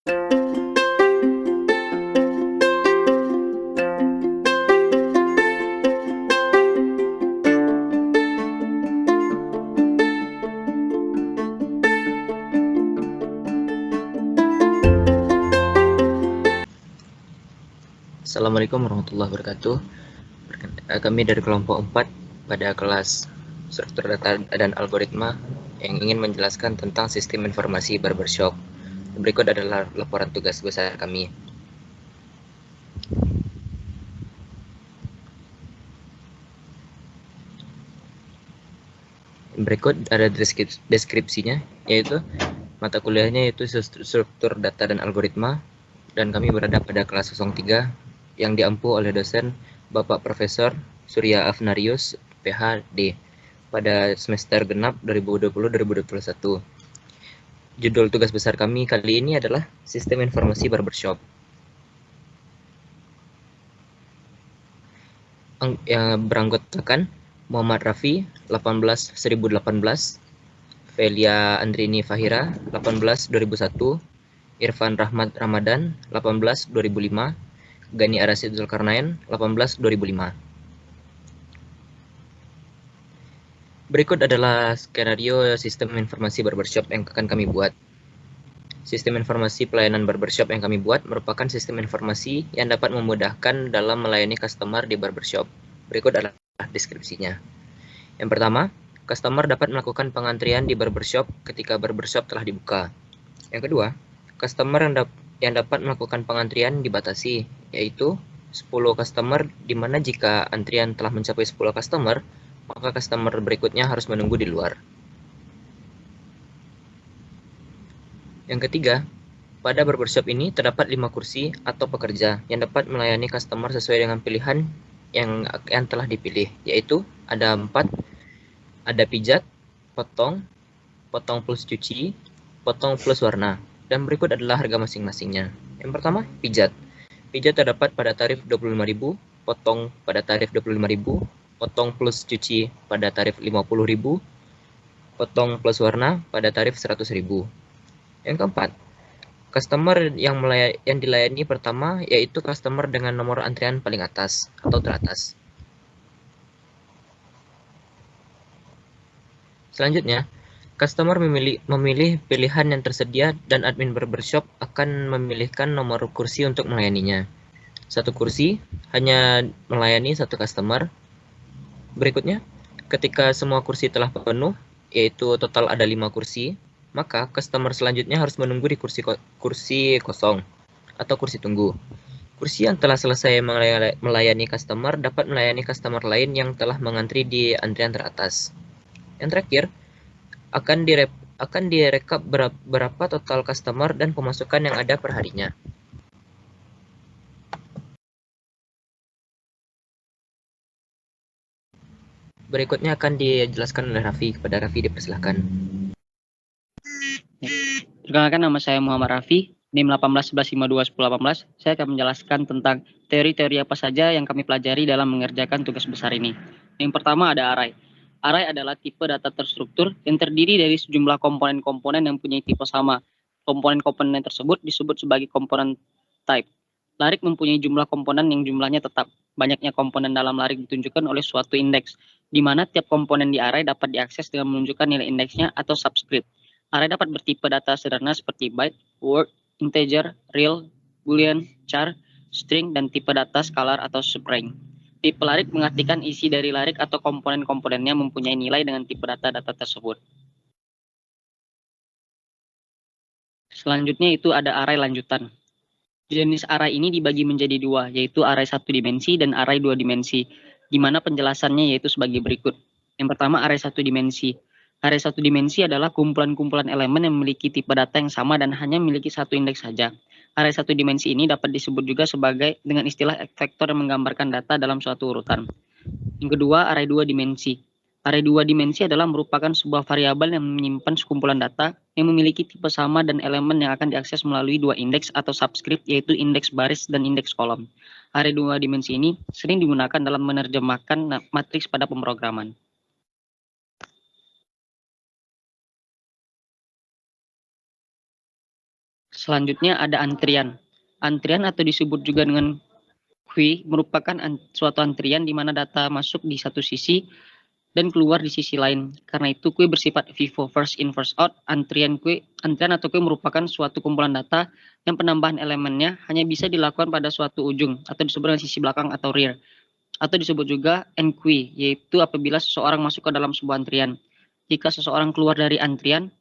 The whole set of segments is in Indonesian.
Assalamualaikum warahmatullahi wabarakatuh. Kami dari kelompok 4 pada kelas struktur data dan algoritma yang ingin menjelaskan tentang sistem informasi barbershop. Berikut adalah laporan tugas besar kami. Berikut ada deskripsinya, yaitu mata kuliahnya yaitu struktur data dan algoritma, dan kami berada pada kelas 03 yang diampu oleh dosen Bapak Profesor Surya Afnarius, PhD, pada semester genap 2020-2021. Judul tugas besar kami kali ini adalah Sistem Informasi Barbershop. Yang beranggotakan Muhammad Rafi 18.1018, Velia Andrini Fahira 18.2001, Irfan Rahmat Ramadan 18.2005, Gani Arasid Zulkarnain 18.2005. Berikut adalah skenario sistem informasi barbershop yang akan kami buat. Sistem informasi pelayanan barbershop yang kami buat merupakan sistem informasi yang dapat memudahkan dalam melayani customer di barbershop. Berikut adalah deskripsinya. Yang pertama, customer dapat melakukan pengantrian di barbershop ketika barbershop telah dibuka. Yang kedua, customer yang dapat melakukan pengantrian dibatasi, yaitu 10 customer, di mana jika antrian telah mencapai 10 customer, maka customer berikutnya harus menunggu di luar. Yang ketiga, pada barbershop ini terdapat 5 kursi atau pekerja yang dapat melayani customer sesuai dengan pilihan yang telah dipilih, yaitu ada 4, ada pijat, potong plus cuci, potong plus warna, dan berikut adalah harga masing-masingnya. Yang pertama, pijat. Pijat terdapat pada tarif 25.000, potong pada tarif 25.000, potong plus cuci pada tarif 50.000, potong plus warna pada tarif 100.000. Yang keempat, customer yang dilayani pertama yaitu customer dengan nomor antrian paling atas atau teratas. Selanjutnya, customer memilih pilihan yang tersedia dan admin barbershop akan memilihkan nomor kursi untuk melayaninya. Satu kursi hanya melayani satu customer. Berikutnya, ketika semua kursi telah penuh, yaitu total ada 5 kursi, maka customer selanjutnya harus menunggu di kursi kosong atau kursi tunggu. Kursi yang telah selesai melayani customer dapat melayani customer lain yang telah mengantri di antrian teratas. Yang terakhir, akan direkap berapa total customer dan pemasukan yang ada per harinya. Berikutnya akan dijelaskan oleh Raffi. Kepada Raffi dipersilahkan. Perkenalkan, nama saya Muhammad Rafi, NIM 1811521018. Saya akan menjelaskan tentang teori-teori apa saja yang kami pelajari dalam mengerjakan tugas besar ini. Yang pertama ada array. Array adalah tipe data terstruktur yang terdiri dari sejumlah komponen-komponen yang punya tipe sama. Komponen-komponen tersebut disebut sebagai komponen type. Larik mempunyai jumlah komponen yang jumlahnya tetap. Banyaknya komponen dalam larik ditunjukkan oleh suatu indeks, di mana tiap komponen di array dapat diakses dengan menunjukkan nilai indeksnya atau subscript. Array dapat bertipe data sederhana seperti byte, word, integer, real, boolean, char, string, dan tipe data scalar atau string. Tipe larik mengartikan isi dari larik atau komponen-komponennya mempunyai nilai dengan tipe data tersebut. Selanjutnya itu ada array lanjutan. Jenis array ini dibagi menjadi dua, yaitu array 1 dimensi dan array 2 dimensi, di mana penjelasannya yaitu sebagai berikut. Yang pertama, array 1 dimensi. Array 1 dimensi adalah kumpulan-kumpulan elemen yang memiliki tipe data yang sama dan hanya memiliki satu indeks saja. Array 1 dimensi ini dapat disebut juga sebagai dengan istilah vektor yang menggambarkan data dalam suatu urutan. Yang kedua, array 2 dimensi. Array 2 dimensi adalah merupakan sebuah variabel yang menyimpan sekumpulan data yang memiliki tipe sama dan elemen yang akan diakses melalui dua indeks atau subscript, yaitu indeks baris dan indeks kolom. Array 2 dimensi ini sering digunakan dalam menerjemahkan matriks pada pemrograman. Selanjutnya ada antrian. Antrian atau disebut juga dengan queue merupakan suatu antrian di mana data masuk di satu sisi dan keluar di sisi lain. Karena itu queue bersifat FIFO, first in first out. Antrian atau queue merupakan suatu kumpulan data yang penambahan elemennya hanya bisa dilakukan pada suatu ujung atau disebut dengan sisi belakang atau rear. Atau disebut juga end queue, yaitu apabila seseorang masuk ke dalam sebuah antrian. Jika seseorang keluar dari antrian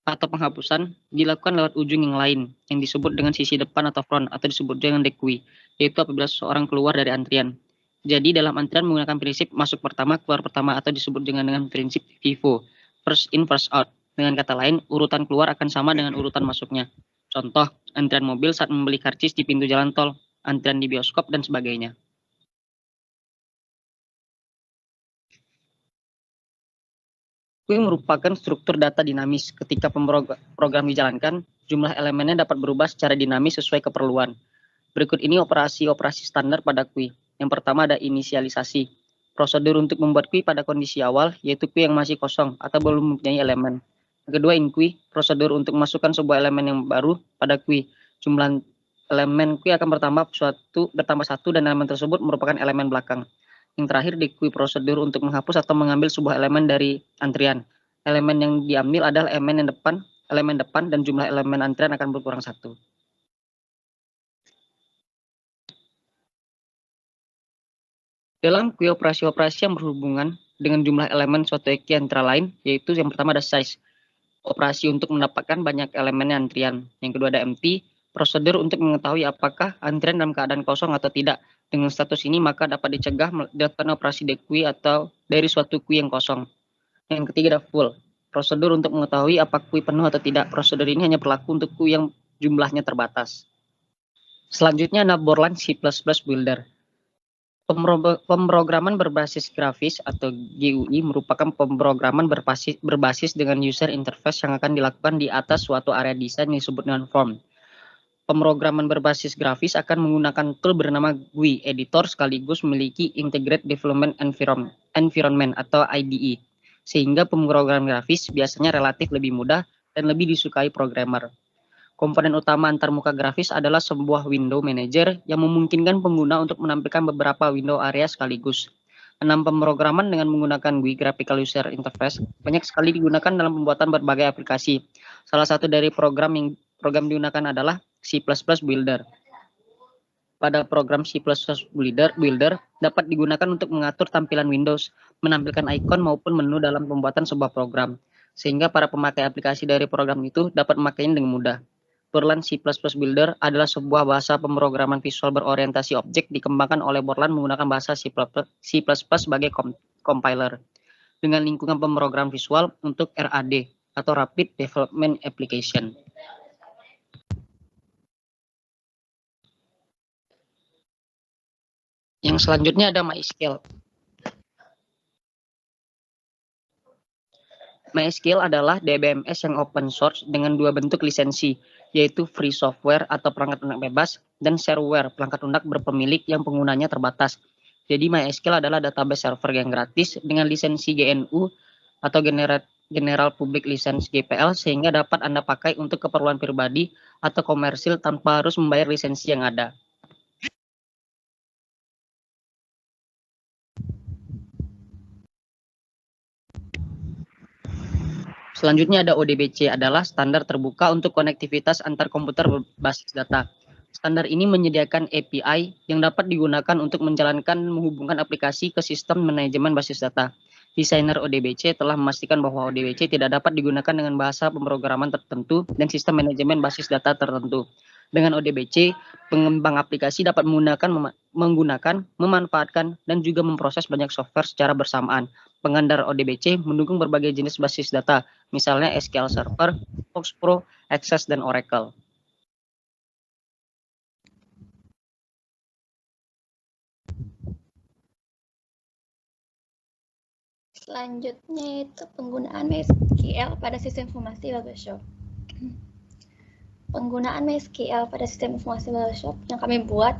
atau penghapusan dilakukan lewat ujung yang lain yang disebut dengan sisi depan atau front atau disebut dengan dequeue, yaitu apabila seseorang keluar dari antrian. Jadi dalam antrian menggunakan prinsip masuk pertama, keluar pertama atau disebut dengan prinsip FIFO, first in first out. Dengan kata lain, urutan keluar akan sama dengan urutan masuknya. Contoh, antrian mobil saat membeli karcis di pintu jalan tol, antrian di bioskop, dan sebagainya. Queue merupakan struktur data dinamis. Ketika program dijalankan, jumlah elemennya dapat berubah secara dinamis sesuai keperluan. Berikut ini operasi-operasi standar pada queue. Yang pertama ada inisialisasi. Prosedur untuk membuat queue pada kondisi awal, yaitu queue yang masih kosong atau belum mempunyai elemen. Yang kedua in queue, prosedur untuk masukkan sebuah elemen yang baru pada queue. Jumlah elemen queue akan bertambah satu dan elemen tersebut merupakan elemen belakang. Yang terakhir di queue, prosedur untuk menghapus atau mengambil sebuah elemen dari antrian. Elemen yang diambil adalah elemen depan dan jumlah elemen antrian akan berkurang satu. Dalam queue operasi-operasi yang berhubungan dengan jumlah elemen suatu queue antara lain, yaitu yang pertama ada size. Operasi untuk mendapatkan banyak elemen antrian. Yang kedua ada empty, prosedur untuk mengetahui apakah antrian dalam keadaan kosong atau tidak. Dengan status ini maka dapat dicegah dilakukan operasi dequeue atau dari suatu queue yang kosong. Yang ketiga ada full, prosedur untuk mengetahui apakah queue penuh atau tidak. Prosedur ini hanya berlaku untuk queue yang jumlahnya terbatas. Selanjutnya ada Borland C++ Builder. Pemrograman berbasis grafis atau GUI merupakan pemrograman berbasis dengan user interface yang akan dilakukan di atas suatu area desain yang disebut dengan form. Pemrograman berbasis grafis akan menggunakan tool bernama GUI editor sekaligus memiliki Integrated Development Environment atau IDE, sehingga pemrograman grafis biasanya relatif lebih mudah dan lebih disukai programmer. Komponen utama antarmuka grafis adalah sebuah window manager yang memungkinkan pengguna untuk menampilkan beberapa window area sekaligus. 6 pemrograman dengan menggunakan GUI Graphical User Interface banyak sekali digunakan dalam pembuatan berbagai aplikasi. Salah satu dari program digunakan adalah C++ Builder. Pada program C++ Builder dapat digunakan untuk mengatur tampilan Windows, menampilkan ikon maupun menu dalam pembuatan sebuah program, sehingga para pemakai aplikasi dari program itu dapat memakainya dengan mudah. Borland C++ Builder adalah sebuah bahasa pemrograman visual berorientasi objek dikembangkan oleh Borland menggunakan bahasa C++ sebagai compiler dengan lingkungan pemrograman visual untuk RAD atau Rapid Development Application. Yang selanjutnya ada MySQL. MySQL adalah DBMS yang open source dengan dua bentuk lisensi, yaitu free software atau perangkat lunak bebas dan shareware, perangkat lunak berpemilik yang penggunanya terbatas. Jadi MySQL adalah database server yang gratis dengan lisensi GNU atau General Public License GPL, sehingga dapat Anda pakai untuk keperluan pribadi atau komersil tanpa harus membayar lisensi yang ada. Selanjutnya ada ODBC, adalah standar terbuka untuk konektivitas antar komputer berbasis data. Standar ini menyediakan API yang dapat digunakan untuk menghubungkan aplikasi ke sistem manajemen basis data. Desainer ODBC telah memastikan bahwa ODBC tidak dapat digunakan dengan bahasa pemrograman tertentu dan sistem manajemen basis data tertentu. Dengan ODBC, pengembang aplikasi dapat memanfaatkan, dan juga memproses banyak software secara bersamaan. Pengandar ODBC mendukung berbagai jenis basis data, misalnya SQL Server, FoxPro, Access, dan Oracle. Selanjutnya itu penggunaan MySQL pada sistem informasi Webshop. Penggunaan MySQL pada sistem informasi Webshop yang kami buat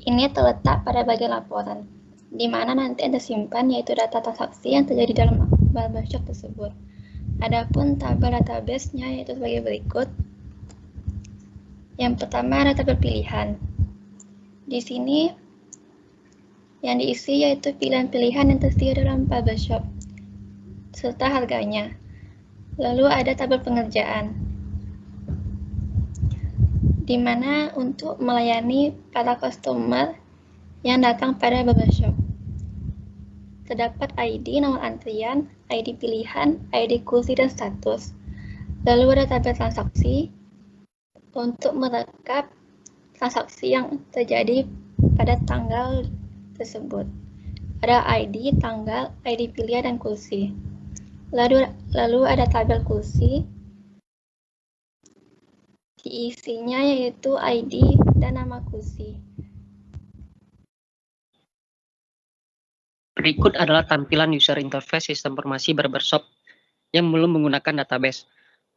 ini terletak pada bagian laporan, di mana nanti ada simpan yaitu data transaksi yang terjadi dalam Webshop tersebut. Adapun tabel database-nya yaitu sebagai berikut. Yang pertama ada tabel pilihan. Di sini yang diisi yaitu pilihan-pilihan yang tersedia dalam Bubbleshop serta harganya. Lalu ada tabel pengerjaan, di mana untuk melayani para customer yang datang pada Bubbleshop. Terdapat ID, nomor antrian, ID pilihan, ID kursi, dan status. Lalu ada tabel transaksi untuk merekap transaksi yang terjadi pada tanggal tersebut. Ada ID, tanggal, ID pilihan, dan kursi. Lalu ada tabel kursi. Diisinya yaitu ID dan nama kursi. Berikut adalah tampilan user interface sistem informasi barbershop yang belum menggunakan database.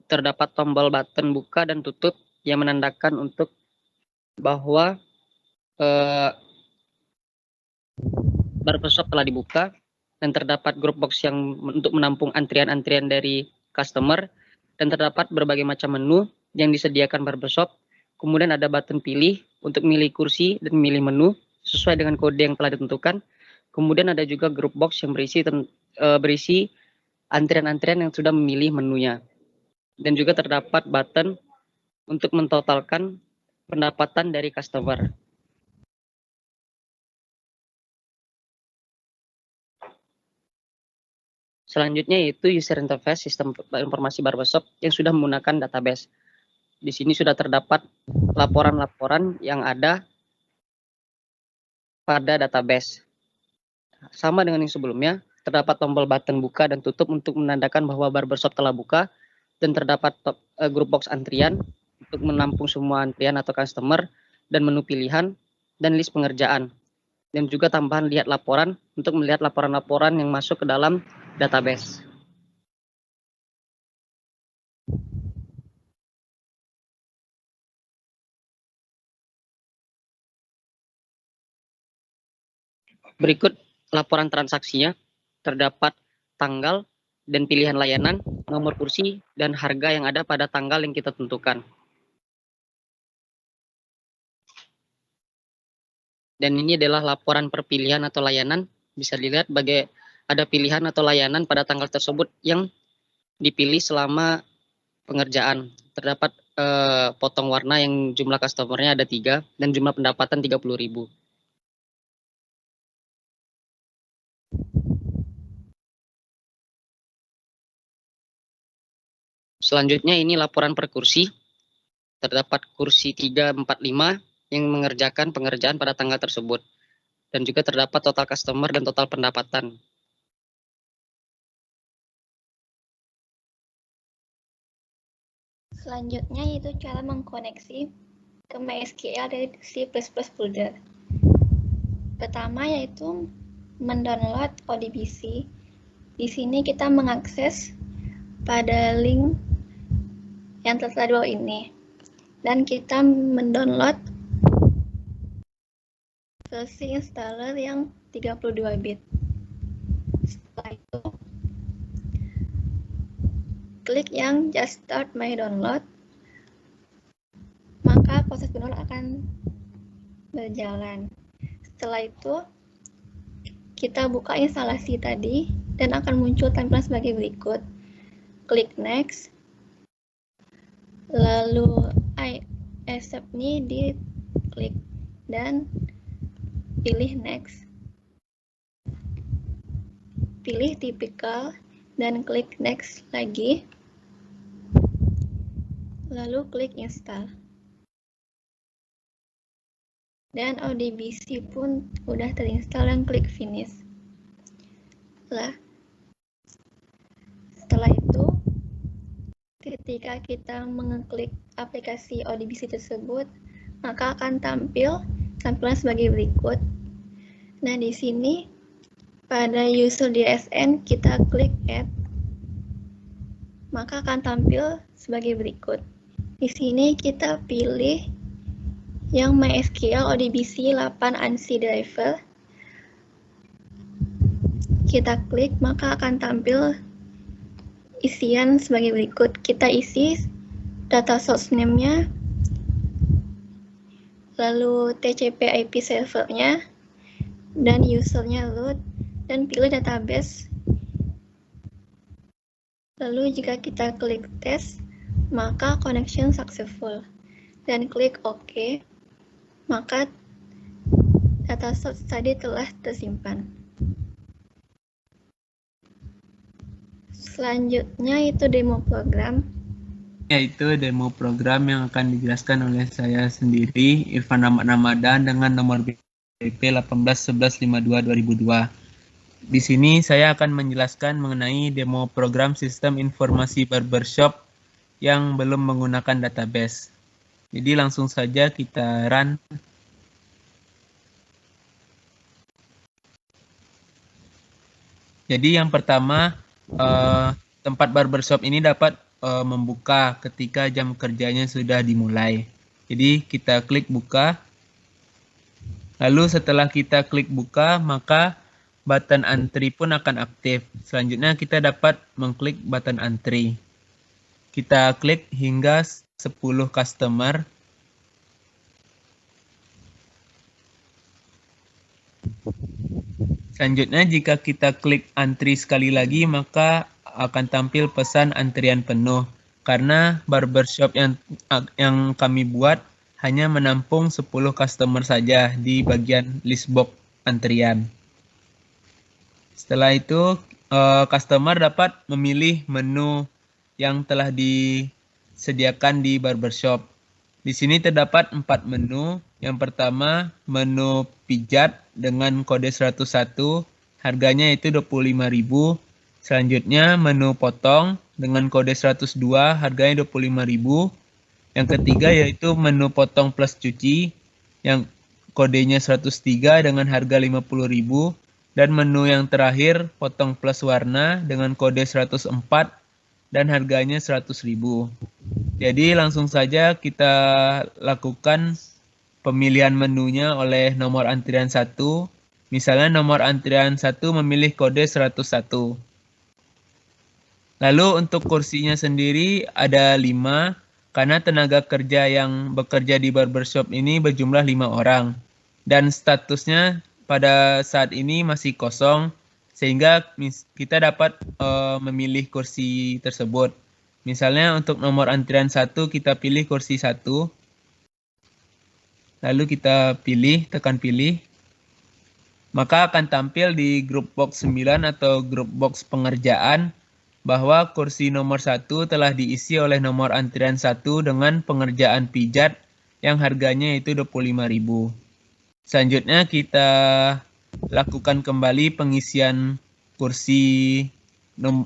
Terdapat tombol button buka dan tutup yang menandakan untuk bahwa barbershop telah dibuka, dan terdapat group box yang untuk menampung antrian-antrian dari customer, dan terdapat berbagai macam menu yang disediakan barbershop. Kemudian ada button pilih untuk milih kursi dan milih menu sesuai dengan kode yang telah ditentukan. Kemudian ada juga group box yang berisi antrian-antrian yang sudah memilih menunya. Dan juga terdapat button untuk mentotalkan pendapatan dari customer. Selanjutnya yaitu user interface sistem informasi barbershop yang sudah menggunakan database. Di sini sudah terdapat laporan-laporan yang ada pada database. Sama dengan yang sebelumnya, terdapat tombol button buka dan tutup untuk menandakan bahwa barbershop telah buka, dan terdapat group box antrian untuk menampung semua antrian atau customer, dan menu pilihan, dan list pengerjaan. Dan juga tambahan lihat laporan untuk melihat laporan-laporan yang masuk ke dalam database. Berikut laporan transaksinya. Terdapat tanggal dan pilihan layanan, nomor kursi, dan harga yang ada pada tanggal yang kita tentukan. Dan ini adalah laporan perpilihan atau layanan. Bisa dilihat ada pilihan atau layanan pada tanggal tersebut yang dipilih selama pengerjaan. Terdapat potong warna yang jumlah customer-nya ada 3 dan jumlah pendapatan 30.000. Selanjutnya ini laporan per kursi. Terdapat kursi 345 yang mengerjakan pengerjaan pada tanggal tersebut. Dan juga terdapat total customer dan total pendapatan. Selanjutnya yaitu cara mengkoneksi ke MySQL dari C++ Builder. Pertama yaitu mendownload ODBC. Di sini kita mengakses pada link yang tertera di bawah ini. Dan kita mendownload versi installer yang 32 bit. Setelah itu, klik yang just start my download, maka proses download akan berjalan. Setelah itu, kita buka instalasi tadi dan akan muncul tampilan sebagai berikut. Klik next, lalu I accept ini diklik dan pilih next. Pilih typical dan klik next lagi. Lalu klik install. Dan ODBC pun udah terinstall dan klik finish. Setelah itu, ketika kita mengeklik aplikasi ODBC tersebut, maka akan tampil tampilan sebagai berikut. Nah, di sini pada user DSN kita klik add, maka akan tampil sebagai berikut. Di sini kita pilih yang MySQL ODBC 8 ANSI driver. Kita klik, maka akan tampil isian sebagai berikut. Kita isi data source name-nya, lalu TCP IP servernya, dan usernya root, dan pilih database. Lalu jika kita klik tes, maka connection successful, dan klik OK, maka data source tadi telah tersimpan. Selanjutnya itu demo program. Yaitu demo program yang akan dijelaskan oleh saya sendiri, Irfan Ahmad Ramadan, dengan nomor BP 181152-2002. Di sini saya akan menjelaskan mengenai demo program sistem informasi barbershop yang belum menggunakan database. Jadi langsung saja kita run. Jadi yang pertama, tempat barbershop ini dapat membuka ketika jam kerjanya sudah dimulai. Jadi kita klik buka. Lalu setelah kita klik buka, maka button antri pun akan aktif. Selanjutnya kita dapat mengklik button antri. Kita klik hingga 10 customer. Selanjutnya jika kita klik antri sekali lagi, maka akan tampil pesan antrian penuh. Karena barbershop yang kami buat hanya menampung 10 customer saja di bagian list box antrian. Setelah itu, customer dapat memilih menu yang telah disediakan di barbershop. Di sini terdapat 4 menu. Yang pertama, menu pijat dengan kode 101, harganya itu 25.000. Selanjutnya, menu potong dengan kode 102, harganya 25.000. Yang ketiga yaitu menu potong plus cuci, yang kodenya 103 dengan harga 50.000. Dan menu yang terakhir, potong plus warna dengan kode 104 dan harganya 100.000. Jadi langsung saja kita lakukan pemilihan menunya oleh nomor antrian 1. Misalnya nomor antrian 1 memilih kode 101. Lalu untuk kursinya sendiri ada 5, karena tenaga kerja yang bekerja di barbershop ini berjumlah 5 orang. Dan statusnya pada saat ini masih kosong, sehingga kita dapat memilih kursi tersebut. Misalnya untuk nomor antrian 1 kita pilih kursi 1. Lalu kita pilih, tekan pilih. Maka akan tampil di group box 9 atau group box pengerjaan bahwa kursi nomor 1 telah diisi oleh nomor antrian 1 dengan pengerjaan pijat yang harganya itu 25.000. Selanjutnya kita lakukan kembali pengisian kursi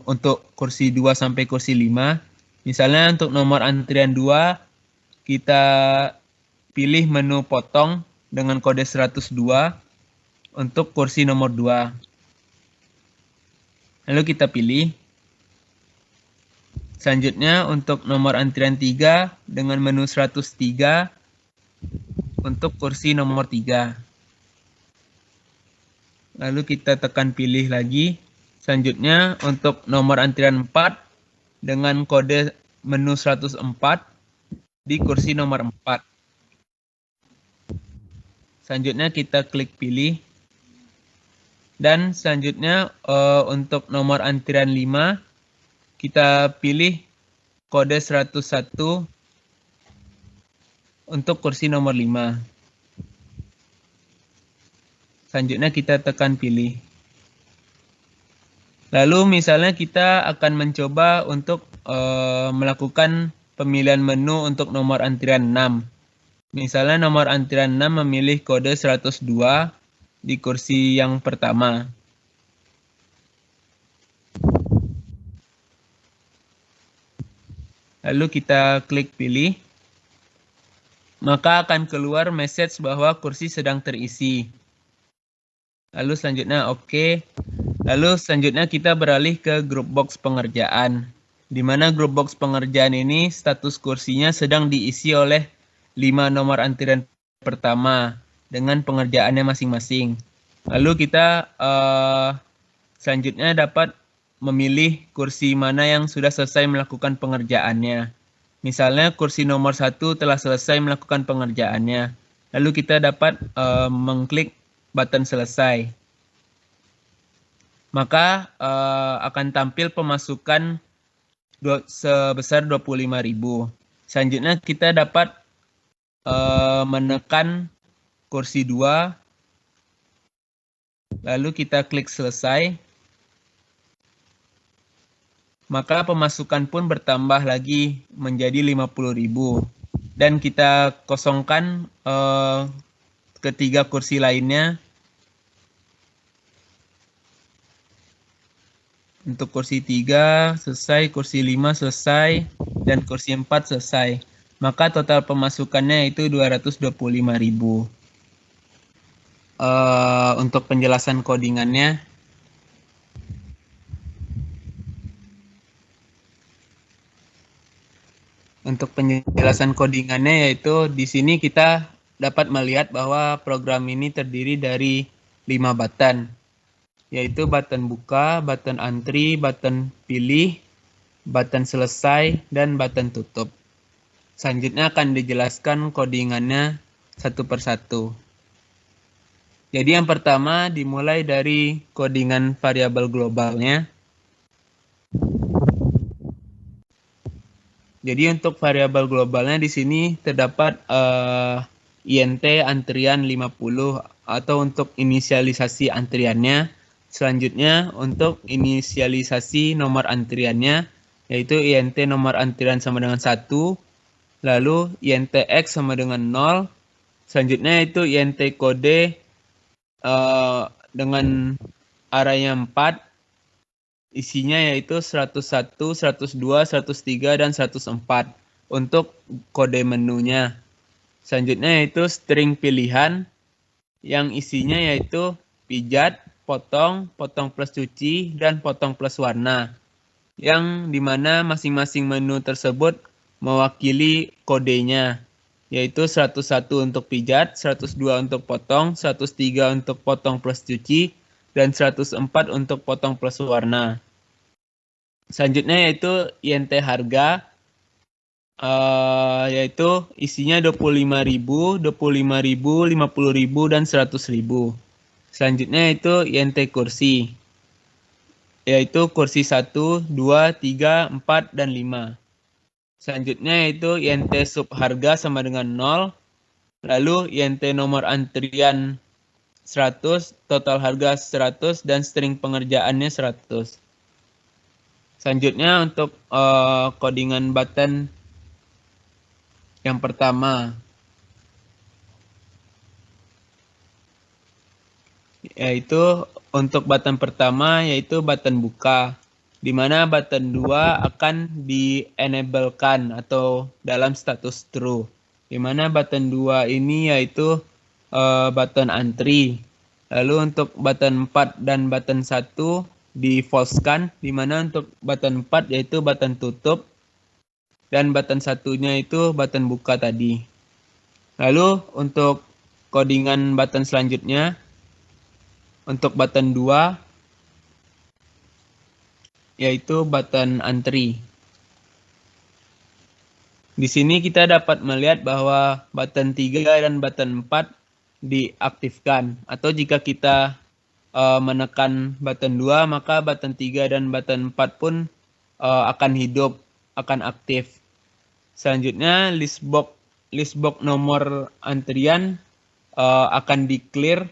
untuk kursi 2 sampai kursi 5. Misalnya untuk nomor antrian 2 kita pilih menu potong dengan kode 102 untuk kursi nomor 2. Lalu kita pilih. Selanjutnya untuk nomor antrian 3 dengan menu 103 untuk kursi nomor 3. Lalu kita tekan pilih lagi. Selanjutnya untuk nomor antrian 4 dengan kode menu 104 di kursi nomor 4. Selanjutnya kita klik pilih. Dan selanjutnya untuk nomor antrian 5 kita pilih kode 101 untuk kursi nomor 5. Selanjutnya kita tekan pilih. Lalu misalnya kita akan mencoba untuk melakukan pemilihan menu untuk nomor antrian 6. Misalnya nomor antrian 6 memilih kode 102 di kursi yang pertama. Lalu kita klik pilih. Maka akan keluar message bahwa kursi sedang terisi. Lalu selanjutnya OK. Lalu selanjutnya kita beralih ke group box pengerjaan. Di mana group box pengerjaan ini status kursinya sedang diisi oleh 5 nomor antrian pertama dengan pengerjaannya masing-masing. Lalu kita selanjutnya dapat memilih kursi mana yang sudah selesai melakukan pengerjaannya. Misalnya kursi nomor 1 telah selesai melakukan pengerjaannya. Lalu kita dapat mengklik button selesai. Maka akan tampil pemasukan sebesar 25.000. Selanjutnya kita dapat menekan kursi 2. Lalu kita klik selesai. Maka pemasukan pun bertambah lagi menjadi 50.000. Dan kita kosongkan ketiga kursi lainnya. Untuk kursi 3 selesai, kursi 5 selesai, dan kursi 4 selesai. Maka total pemasukannya itu 225.000. Untuk penjelasan codingannya, yaitu di sini kita dapat melihat bahwa program ini terdiri dari 5 button, yaitu button buka, button antri, button pilih, button selesai, dan button tutup. Selanjutnya akan dijelaskan codingannya satu persatu. Jadi yang pertama dimulai dari codingan variabel globalnya. Jadi untuk variabel globalnya di sini terdapat int antrian 50 atau untuk inisialisasi antriannya. Selanjutnya untuk inisialisasi nomor antriannya, yaitu int nomor antrian sama dengan 1, lalu int x sama dengan 0, selanjutnya itu int kode dengan arraynya 4, isinya yaitu 101, 102, 103, dan 104 untuk kode menunya. Selanjutnya yaitu string pilihan yang isinya yaitu pijat, potong, potong plus cuci, dan potong plus warna. Yang dimana masing-masing menu tersebut mewakili kodenya, yaitu 101 untuk pijat, 102 untuk potong, 103 untuk potong plus cuci, dan 104 untuk potong plus warna. Selanjutnya yaitu int harga, yaitu isinya 25.000, 25.000, 50.000, dan 100.000. Selanjutnya itu int kursi, yaitu kursi 1, 2, 3, 4, dan 5. Selanjutnya yaitu int sub harga sama dengan 0, lalu int nomor antrian 100, total harga 100, dan string pengerjaannya 100. Selanjutnya untuk codingan button yang pertama, yaitu untuk button pertama yaitu button buka, di mana button 2 akan di-enablekan atau dalam status true, di mana button 2 ini yaitu button antri. Lalu untuk button 4 dan button 1 di false-kan, di mana untuk button 4 yaitu button tutup dan button satunya itu button buka tadi. Lalu untuk codingan button selanjutnya, untuk button 2 yaitu button antri. Di sini kita dapat melihat bahwa button 3 dan button 4 diaktifkan, atau jika kita menekan button 2 maka button 3 dan button 4 pun akan hidup, akan aktif. Selanjutnya list box nomor antrian akan di-clear,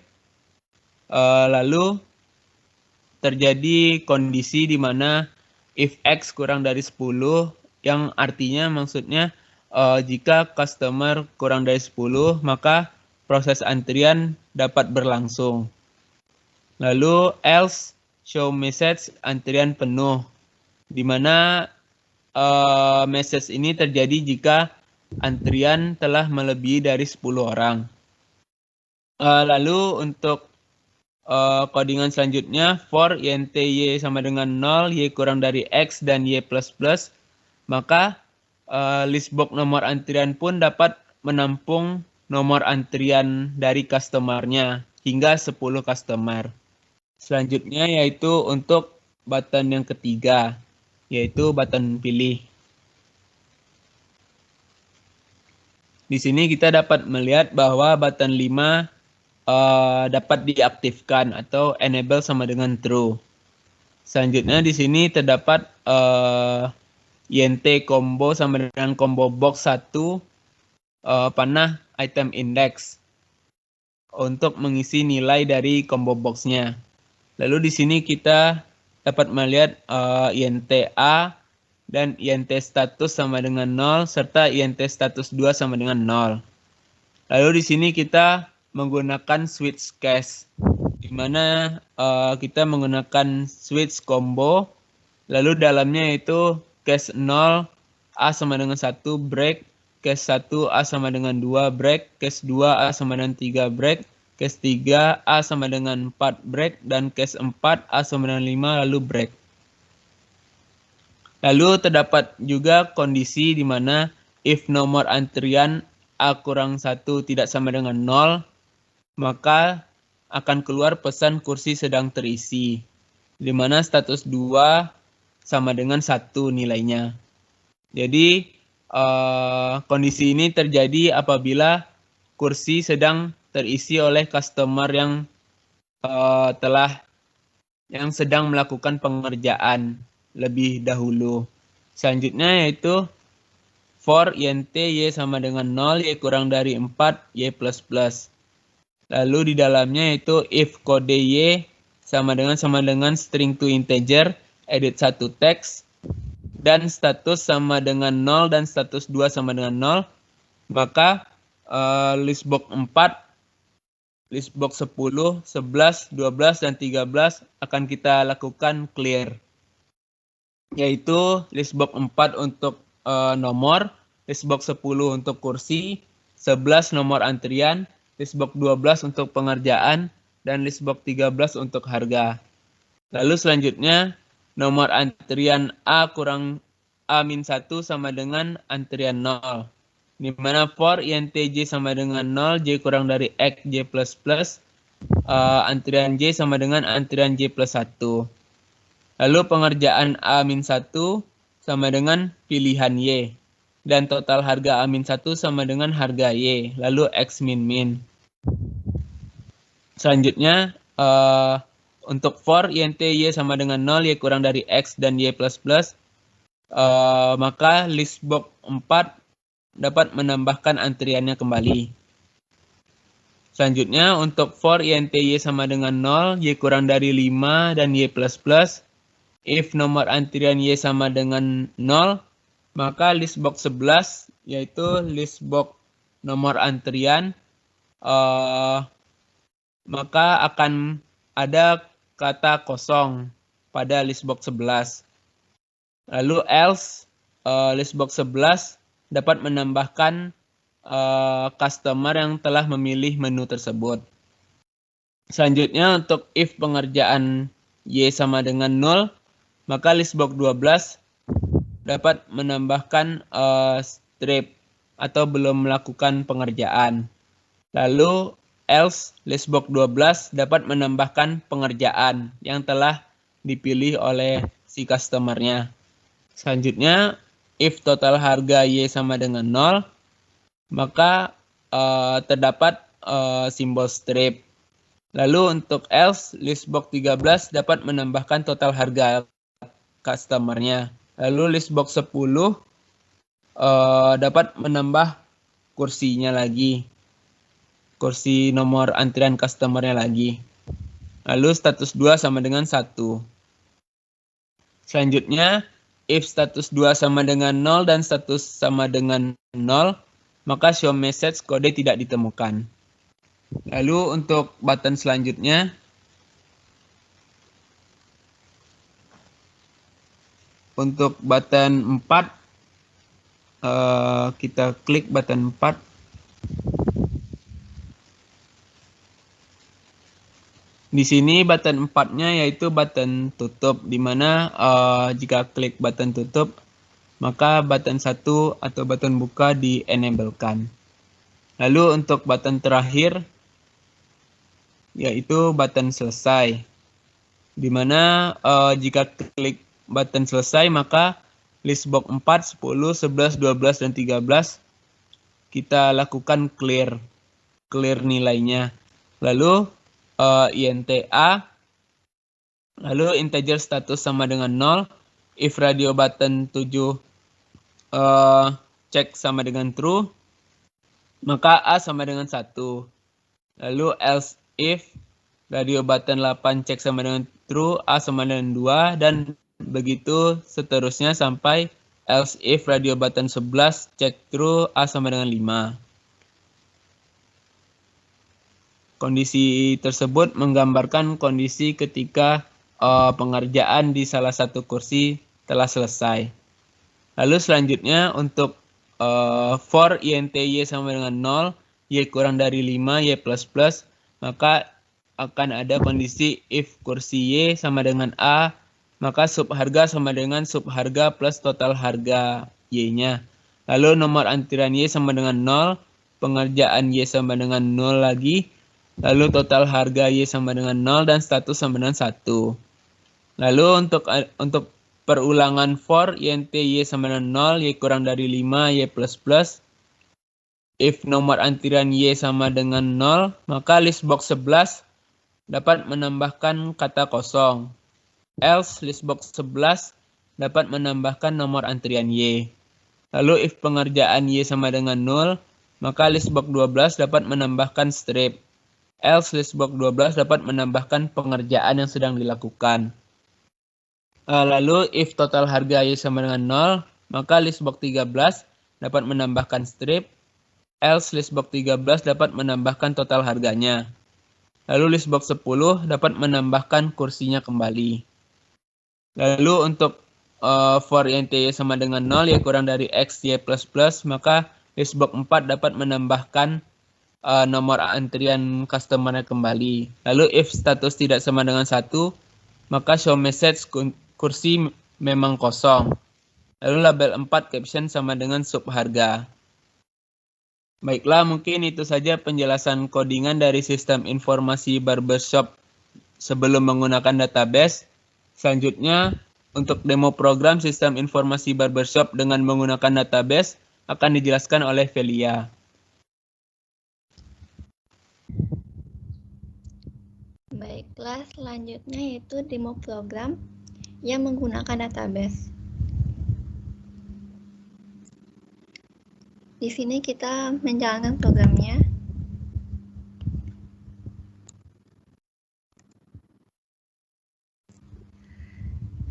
lalu terjadi kondisi di mana if x kurang dari 10, yang artinya maksudnya jika customer kurang dari 10 maka proses antrian dapat berlangsung. Lalu else show message antrian penuh, di mana message ini terjadi jika antrian telah melebihi dari 10 orang. Lalu untuk codingan selanjutnya, for int y sama dengan 0, y kurang dari x, dan y plus plus, maka list box nomor antrian pun dapat menampung nomor antrian dari customer-nya hingga 10 customer. Selanjutnya yaitu untuk button yang ketiga, yaitu button pilih. Di sini kita dapat melihat bahwa button 5 dapat diaktifkan atau enable sama dengan true. Selanjutnya di sini terdapat INT combo sama dengan combo box 1 panah item index untuk mengisi nilai dari combo boxnya. Lalu di sini kita dapat melihat INT A dan INT status sama dengan 0 serta INT status 2 sama dengan 0. Lalu di sini kita menggunakan switch case, di mana kita menggunakan switch combo, lalu dalamnya itu case 0 A sama dengan 1 break, case 1 A sama dengan 2 break, case 2 A sama dengan 3 break, case 3 A sama dengan 4 break, dan case 4 A sama dengan 5 lalu break. Lalu terdapat juga kondisi di mana if nomor antrian A kurang 1 tidak sama dengan 0, maka akan keluar pesan kursi sedang terisi, di mana status 2 sama dengan 1 nilainya. Jadi kondisi ini terjadi apabila kursi sedang terisi oleh customer yang sedang melakukan pengerjaan lebih dahulu. Selanjutnya yaitu for INT Y sama dengan 0, Y kurang dari 4, Y plus plus. Lalu di dalamnya yaitu if kode Y sama dengan string to integer, edit 1 teks, dan status sama dengan 0 dan status 2 sama dengan 0, maka listbox 4, listbox 10, 11, 12, dan 13 akan kita lakukan clear. Yaitu listbox 4 untuk nomor, listbox 10 untuk kursi, 11 nomor antrian, listbox 12 untuk pengerjaan, dan listbox 13 untuk harga. Lalu selanjutnya nomor antrian A kurang A-1 sama dengan antrian 0. Di mana for INT J sama dengan 0, J kurang dari X, J plus plus, antrian J sama dengan antrian J plus 1. Lalu pengerjaan A-1 sama dengan pilihan Y. Dan total harga A-1 sama dengan harga Y. Lalu X min min. Selanjutnya, untuk for INT Y sama dengan 0, Y kurang dari X dan Y plus plus, maka listbox 4 dapat menambahkan antriannya kembali. Selanjutnya, untuk for INT Y sama dengan 0, Y kurang dari 5 dan Y plus plus, if nomor antrian Y sama dengan 0, maka listbox 11, yaitu listbox nomor antrian, maka akan ada kata kosong pada listbox 11. Lalu else, listbox 11 dapat menambahkan customer yang telah memilih menu tersebut. Selanjutnya untuk if pengerjaan Y sama dengan 0, maka listbox 12 dapat menambahkan strip atau belum melakukan pengerjaan. Lalu else listbox 12 dapat menambahkan pengerjaan yang telah dipilih oleh si customernya. Selanjutnya if total harga Y sama dengan 0, maka terdapat simbol strip. Lalu untuk else listbox 13 dapat menambahkan total harga customernya. Lalu listbox 10 dapat menambah kursinya lagi. Kursi nomor antrian customernya lagi. Lalu status 2 sama dengan 1. Selanjutnya, if status 2 sama dengan 0 dan status sama dengan 0, maka show message kode tidak ditemukan. Lalu untuk button selanjutnya, untuk button 4, kita klik button 4. Di sini button 4-nya yaitu button tutup, di mana jika klik button tutup, maka button 1 atau button buka di-enablekan. Lalu untuk button terakhir, yaitu button selesai, di mana jika klik button selesai, maka listbox 4, 10, 11, 12, dan 13 kita lakukan clear nilainya. Lalu INTA, lalu integer status sama dengan 0, if radio button 7 cek sama dengan true, maka A sama dengan 1. Lalu else if radio button 8 cek sama dengan true, A sama dengan 2, dan begitu seterusnya sampai else if radio button 11 cek true, A sama dengan 5. Kondisi tersebut menggambarkan kondisi ketika pengerjaan di salah satu kursi telah selesai. Lalu selanjutnya untuk for int y sama dengan 0, y kurang dari 5, y plus plus, maka akan ada kondisi if kursi y sama dengan A, maka subharga sama dengan subharga plus total harga y-nya. Lalu nomor antrian y sama dengan 0, pengerjaan y sama dengan 0 lagi, lalu total harga y sama dengan 0 dan status sama dengan 1. Lalu untuk perulangan for int y sama dengan 0, y kurang dari 5, y plus plus. If nomor antrian y sama dengan 0, maka list box 11 dapat menambahkan kata kosong. Else list box 11 dapat menambahkan nomor antrian y. Lalu if pengerjaan y sama dengan 0, maka list box 12 dapat menambahkan strip. Else list box 12 dapat menambahkan pengerjaan yang sedang dilakukan. Lalu if total harga y sama dengan 0, maka list box 13 dapat menambahkan strip. Else list box 13 dapat menambahkan total harganya. Lalu list box 10 dapat menambahkan kursinya kembali. Lalu untuk for int y sama dengan 0, y kurang dari x, y plus plus, maka list box 4 dapat menambahkan nomor antrian customer kembali. Lalu if status tidak sama dengan 1, maka show message kursi memang kosong. Lalu label 4 caption sama dengan subharga. Baiklah, mungkin itu saja penjelasan codingan dari sistem informasi barbershop sebelum menggunakan database. Selanjutnya, untuk demo program sistem informasi barbershop dengan menggunakan database akan dijelaskan oleh Velia. Baiklah, selanjutnya yaitu demo program yang menggunakan database. Di sini kita menjalankan programnya.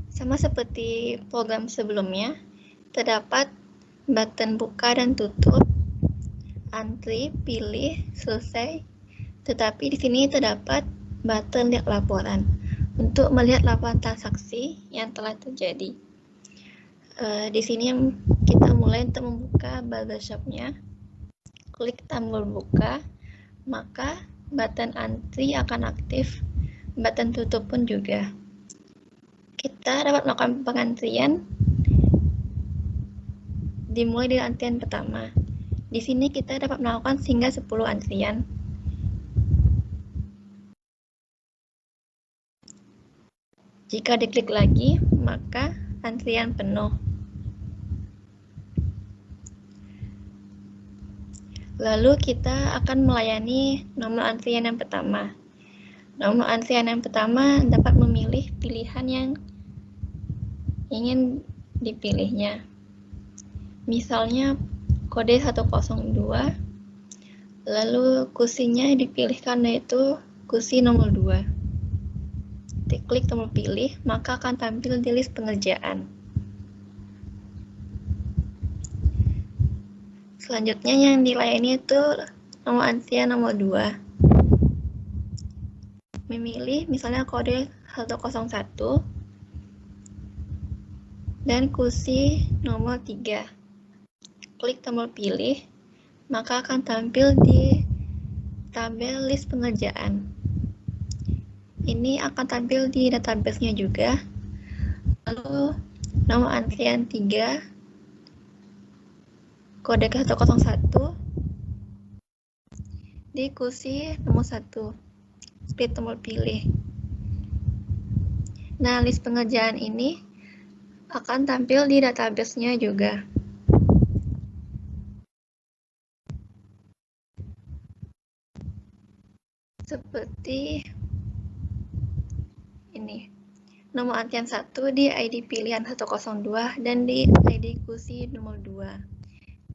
Sama seperti program sebelumnya, terdapat button buka dan tutup, antri, pilih, selesai. Tetapi di sini terdapat button lihat laporan untuk melihat laporan transaksi yang telah terjadi. Di sini kita mulai untuk membuka barbershop-nya. Klik tombol buka, maka button antri akan aktif, button tutup pun juga. Kita dapat melakukan pengantrian dimulai dari antrian pertama. Di sini kita dapat melakukan hingga 10 antrian. Jika diklik lagi, maka antrian penuh. Lalu kita akan melayani nomor antrian yang pertama. Nomor antrian yang pertama dapat memilih pilihan yang ingin dipilihnya. Misalnya kode 102, lalu kursinya dipilihkan yaitu kursi nomor 2. Diklik tombol pilih, maka akan tampil di list pengerjaan. Selanjutnya yang dilayani itu nomor antrian nomor 2. Memilih misalnya kode 101 dan kursi nomor 3. Klik tombol pilih, maka akan tampil di tabel list pengerjaan. Ini akan tampil di database-nya juga. Lalu nomor antrian 3, kode ke-101 di kursi nomor 1. Klik tombol pilih. Nah, list pengerjaan ini akan tampil di database-nya juga. seperti ini. Nomor antrian 1 di ID pilihan 102 dan di ID kursi nomor 2.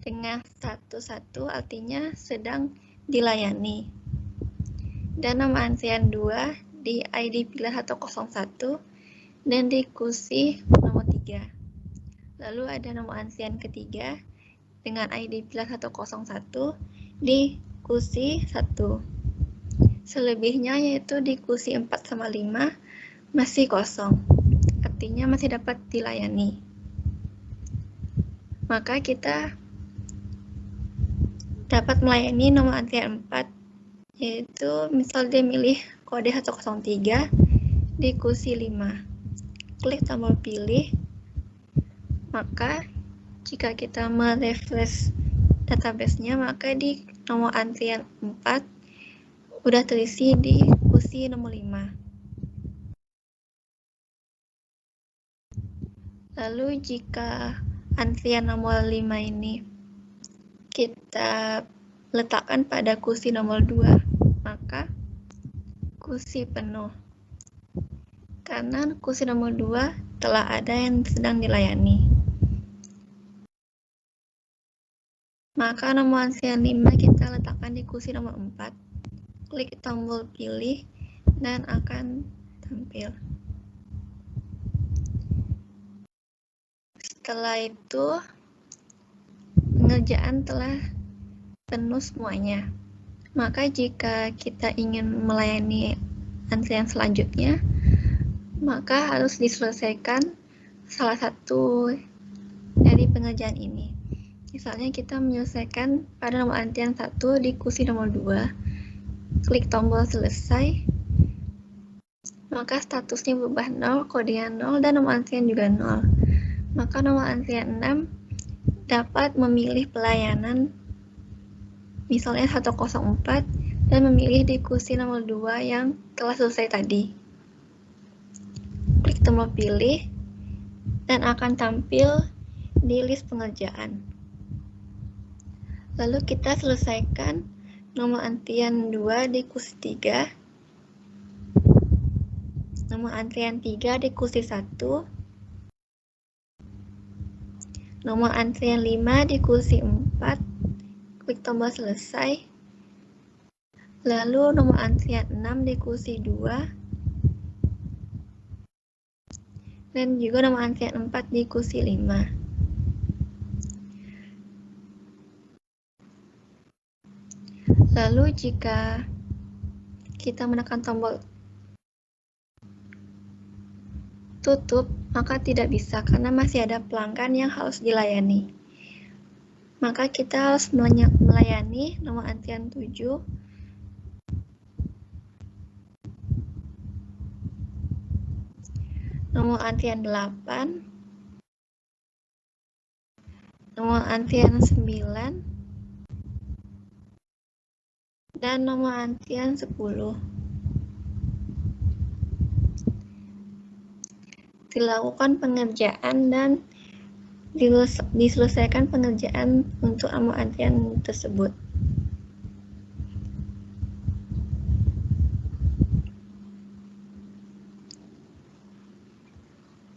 Dengan 11 artinya sedang dilayani. Dan nomor antrian 2 di ID pilihan 101 dan di kursi nomor 3. Lalu ada nomor antrian ketiga dengan ID pilihan 101 di kursi 1. Selebihnya yaitu di kursi 4 sama 5 masih kosong, artinya masih dapat dilayani. Maka kita dapat melayani nomor antrian 4, yaitu misal dia milih kode 103 di kursi 5. Klik tombol pilih, maka jika kita merefresh database-nya, maka di nomor antrian 4 udah terisi di kursi nomor 5. Lalu jika antrian nomor 5 ini kita letakkan pada kursi nomor 2, maka kursi penuh. Karena kursi nomor 2 telah ada yang sedang dilayani. Maka nomor antrian 5 kita letakkan di kursi nomor 4. Klik tombol pilih dan akan tampil. Setelah itu, pengerjaan telah penuh semuanya. Maka jika kita ingin melayani antrian selanjutnya, maka harus diselesaikan salah satu dari pengerjaan ini. Misalnya kita menyelesaikan pada nomor antrian 1 di kursi nomor 2, klik tombol selesai, maka statusnya berubah 0, kodenya 0, dan nomor antrian juga 0. Maka nomor antrian 6 dapat memilih pelayanan misalnya 104 dan memilih di kursi nomor 2 yang telah selesai tadi. Klik tombol pilih dan akan tampil di list pengerjaan. Lalu kita selesaikan nomor antrian 2 di kursi 3, nomor antrian 3 di kursi 1, nomor antrian 5 di kursi 4, klik tombol selesai. Lalu nomor antrian 6 di kursi 2, dan juga nomor antrian 4 di kursi 5. Lalu jika kita menekan tombol tutup, maka tidak bisa karena masih ada pelanggan yang harus dilayani. Maka kita harus melayani nomor antrian 7, nomor antrian 8, nomor antrian 9, dan nomor antrian 10. Dilakukan pengerjaan dan diselesaikan pengerjaan untuk nomor antrian tersebut.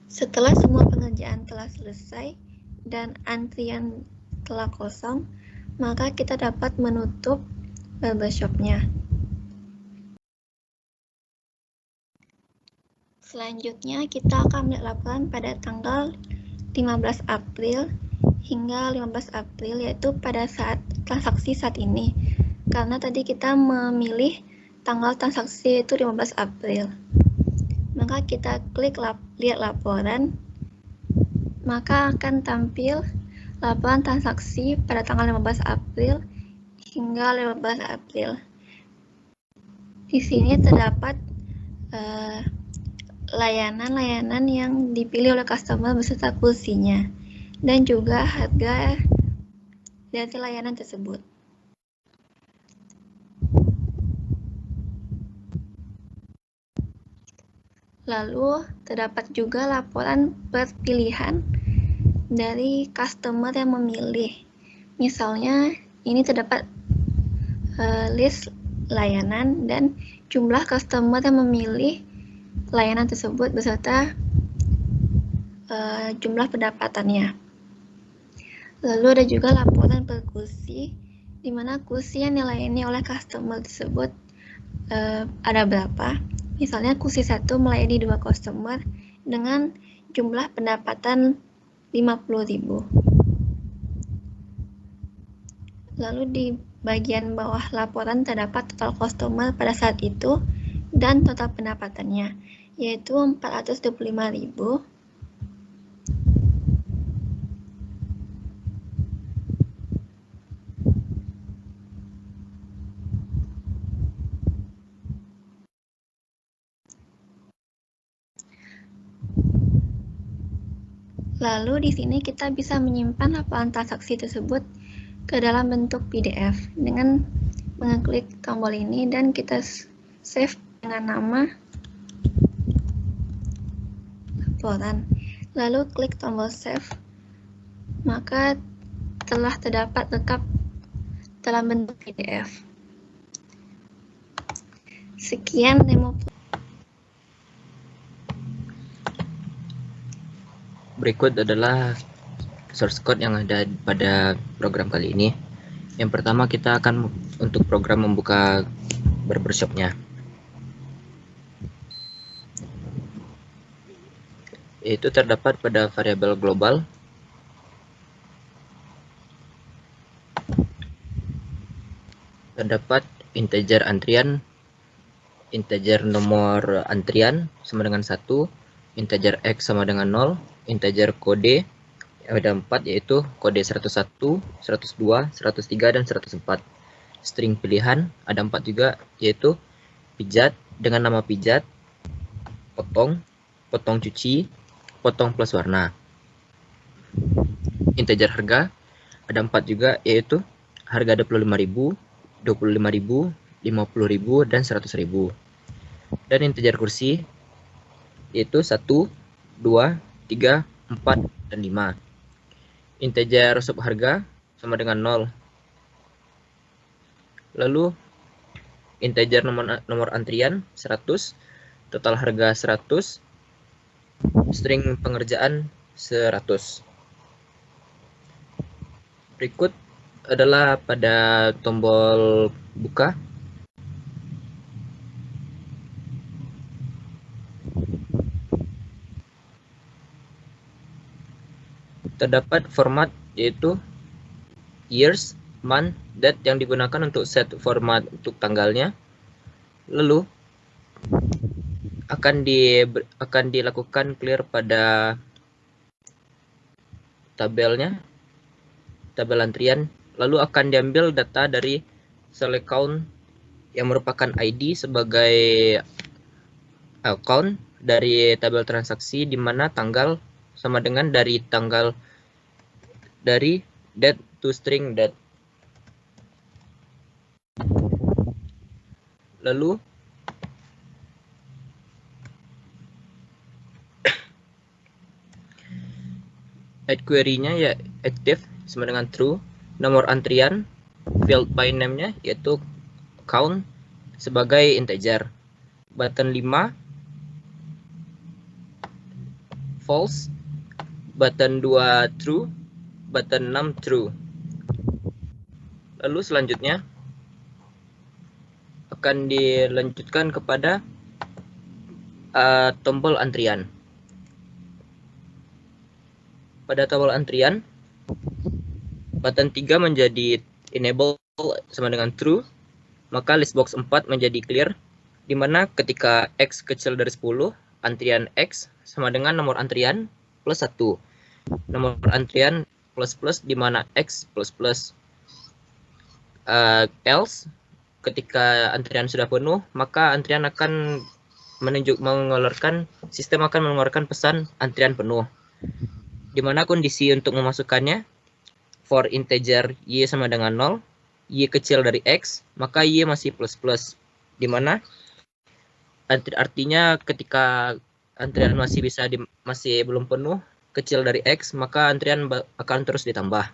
Setelah semua pengerjaan telah selesai dan antrian telah kosong, maka kita dapat menutup barbershop-nya. Selanjutnya, kita akan melihat laporan pada tanggal 15 April hingga 15 April, yaitu pada saat transaksi saat ini. Karena tadi kita memilih tanggal transaksi yaitu 15 April. Maka kita klik lihat laporan, maka akan tampil laporan transaksi pada tanggal 15 April hingga 15 April. Di sini terdapat layanan-layanan yang dipilih oleh customer beserta kursinya, dan juga harga dari layanan tersebut. Lalu, terdapat juga laporan per pilihan dari customer yang memilih. Misalnya, ini terdapat list layanan dan jumlah customer yang memilih layanan tersebut beserta jumlah pendapatannya. Lalu ada juga laporan per kursi, di mana kursi yang dilayani oleh customer tersebut ada berapa. Misalnya kursi 1 melayani 2 customer dengan jumlah pendapatan 50.000. Lalu di bagian bawah laporan terdapat total customer pada saat itu dan total pendapatannya, yaitu 425.000. Lalu di sini kita bisa menyimpan laporan transaksi tersebut ke dalam bentuk PDF dengan mengeklik tombol ini dan kita save dengan nama laporan. Lalu klik tombol save, maka telah terdapat lengkap dalam bentuk PDF. Sekian demo. Berikut adalah source code yang ada pada program kali ini. Yang pertama kita akan untuk program membuka barbershop-nya. Yaitu terdapat pada variabel global. Terdapat integer antrian, integer nomor antrian sama dengan 1, integer X sama dengan 0, integer kode ada 4 yaitu kode 101, 102, 103 dan 104. String pilihan ada 4 juga yaitu pijat dengan nama pijat, potong, potong cuci, potong plus warna. Integer harga ada 4 juga yaitu harga 25.000, 25.000, 50.000 dan 100.000. Dan integer kursi yaitu 1, 2, 3, 4, dan 5. Integer sub harga sama dengan 0. Lalu integer nomor antrian 100, total harga 100, string pengerjaan 100. Berikut adalah pada tombol buka. Terdapat format yaitu years, month, date yang digunakan untuk set format untuk tanggalnya. Lalu akan dilakukan clear pada tabelnya, tabel antrian. Lalu akan diambil data dari select count yang merupakan ID sebagai account dari tabel transaksi, di mana tanggal sama dengan dari tanggal dari date to string date. Lalu add query-nya ya active sama dengan true. Nomor antrian field by name-nya yaitu count sebagai integer. Button 5 false, button 2 true, button 6 true. Lalu selanjutnya akan dilanjutkan kepada tombol antrian. Pada tombol antrian, button 3 menjadi enable sama dengan true, maka list box 4 menjadi clear, di mana ketika X kecil dari 10, antrian X sama dengan nomor antrian plus 1. Nomor antrian plus plus, di mana X plus plus. Else, ketika antrian sudah penuh, maka antrian akan sistem akan mengeluarkan pesan antrian penuh. Di mana kondisi untuk memasukkannya, for integer Y sama dengan 0, Y kecil dari X, maka Y masih plus plus. Di mana artinya ketika antrian masih belum penuh, kecil dari X, maka antrian akan terus ditambah.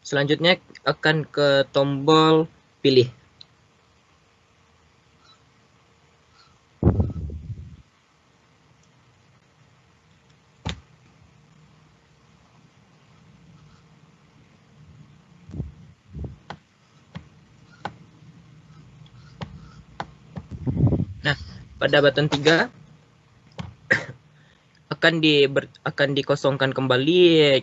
Selanjutnya akan ke tombol pilih. pada button 3 akan dikosongkan kembali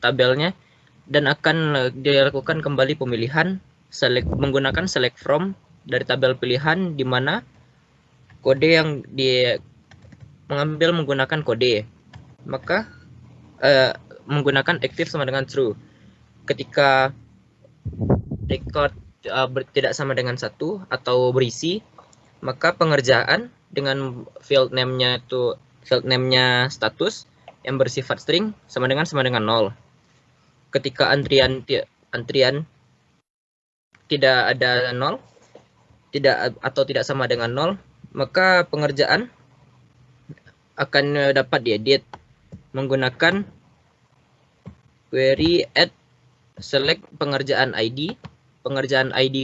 tabelnya dan akan dilakukan kembali pemilihan menggunakan select from dari tabel pilihan, di mana kode yang mengambil menggunakan kode, maka menggunakan active sama dengan true. Ketika record tidak sama dengan 1 atau berisi, maka pengerjaan dengan field name-nya status yang bersifat string sama dengan 0. Ketika antrian tidak ada 0, tidak sama dengan 0, maka pengerjaan akan dapat diedit menggunakan query add select pengerjaan ID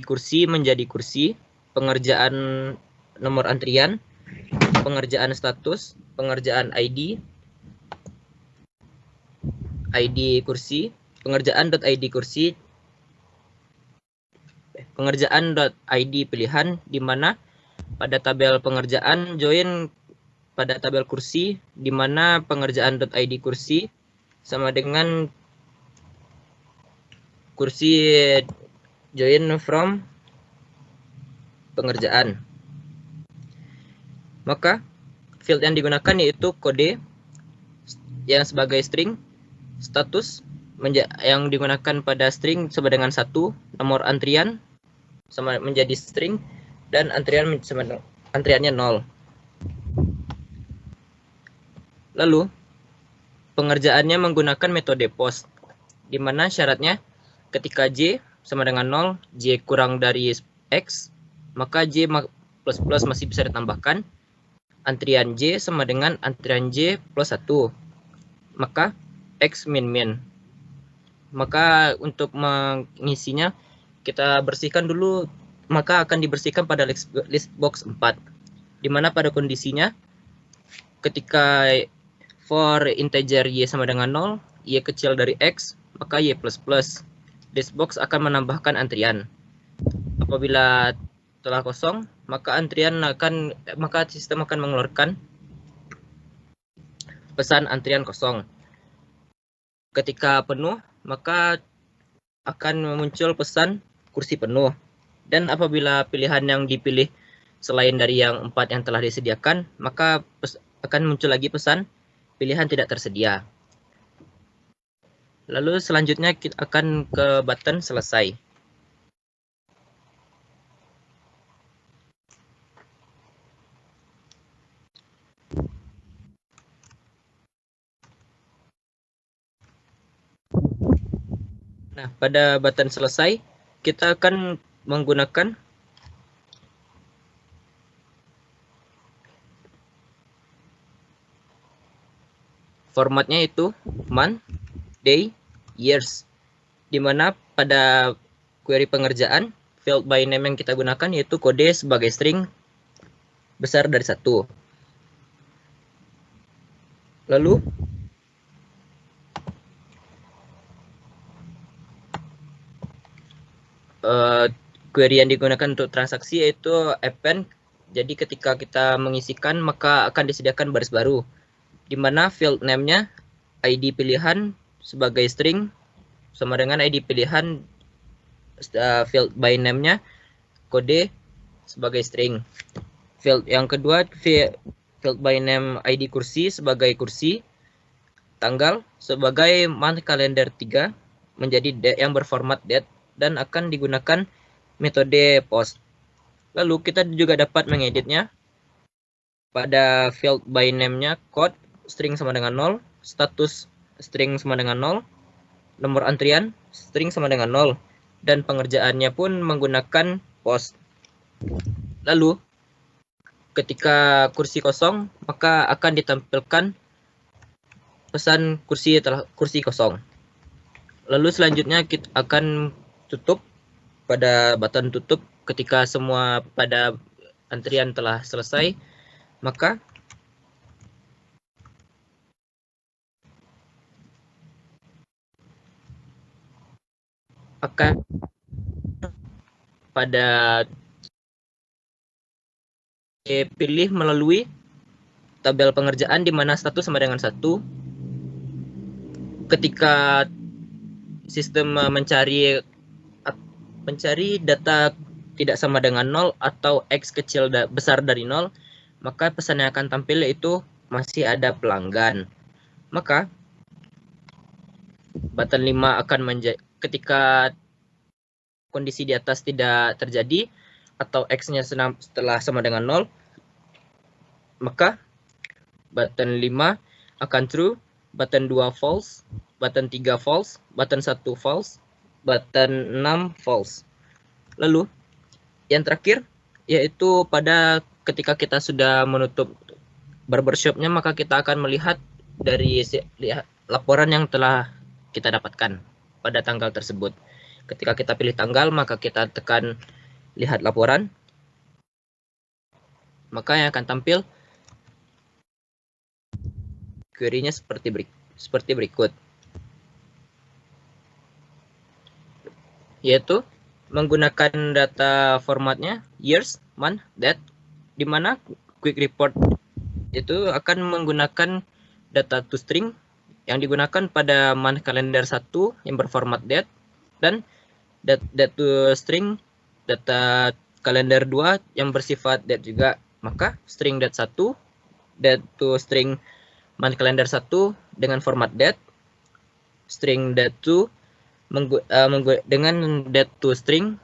kursi menjadi kursi, pengerjaan nomor antrian, pengerjaan status, pengerjaan ID kursi, pengerjaan .id kursi, pengerjaan .id pilihan, di mana pada tabel pengerjaan join pada tabel kursi, di mana pengerjaan .id kursi sama dengan kursi join from pengerjaan. Maka field yang digunakan yaitu kode yang sebagai string, status yang digunakan pada string sama dengan 1, nomor antrian sama menjadi string, dan antriannya 0. Lalu pengerjaannya menggunakan metode post, di mana syaratnya ketika J sama dengan 0, J kurang dari X, maka J plus plus masih bisa ditambahkan. Antrian J sama dengan antrian J plus 1, maka X min min. Maka untuk mengisinya kita bersihkan dulu, maka akan dibersihkan pada list box 4, di mana pada kondisinya ketika for integer Y sama dengan 0, Y kecil dari X, maka Y plus plus. List box akan menambahkan antrian. Apabila telah kosong, maka sistem akan mengeluarkan pesan antrian kosong. Ketika penuh, maka akan muncul pesan kursi penuh. Dan apabila pilihan yang dipilih selain dari yang 4 yang telah disediakan, maka akan muncul lagi pesan pilihan tidak tersedia. Lalu selanjutnya kita akan ke button selesai. Nah, pada button selesai, kita akan menggunakan formatnya itu month, day, years, di mana pada query pengerjaan field by name yang kita gunakan yaitu kode sebagai string besar dari 1. Lalu query yang digunakan untuk transaksi yaitu append. Jadi ketika kita mengisikan, maka akan disediakan baris baru, di mana field name-nya ID pilihan sebagai string sama dengan ID pilihan field by name-nya kode sebagai string. Field yang kedua, field by name ID kursi sebagai kursi, tanggal sebagai month kalender 3 menjadi yang berformat date, dan akan digunakan metode post. Lalu kita juga dapat mengeditnya pada field by name-nya code string sama dengan 0, status string sama dengan 0, nomor antrian string sama dengan 0, dan pengerjaannya pun menggunakan post. Lalu ketika kursi kosong, maka akan ditampilkan pesan kursi kosong. Lalu selanjutnya kita akan tutup pada button tutup. Ketika semua pada antrian telah selesai, maka akan pada dipilih melalui tabel pengerjaan di mana 1 sama dengan 1. Ketika sistem mencari data tidak sama dengan 0 atau X kecil besar dari 0, maka pesan yang akan tampil yaitu masih ada pelanggan. Maka button 5 akan ketika kondisi di atas tidak terjadi atau X-nya setelah sama dengan 0, maka button 5 akan true, button 2 false, button 3 false, button 1 false, button 6 false. Lalu yang terakhir yaitu pada ketika kita sudah menutup barbershop-nya, maka kita akan melihat dari laporan yang telah kita dapatkan pada tanggal tersebut. Ketika kita pilih tanggal, maka kita tekan lihat laporan, maka yang akan tampil query-nya seperti berikut, yaitu menggunakan data formatnya years, month, date, di mana quick report itu akan menggunakan data toString yang digunakan pada month kalender 1 yang berformat date, dan date toString data kalender 2 yang bersifat date juga. Maka string date 1, date toString month kalender 1 dengan format date, string date 2 dengan date toString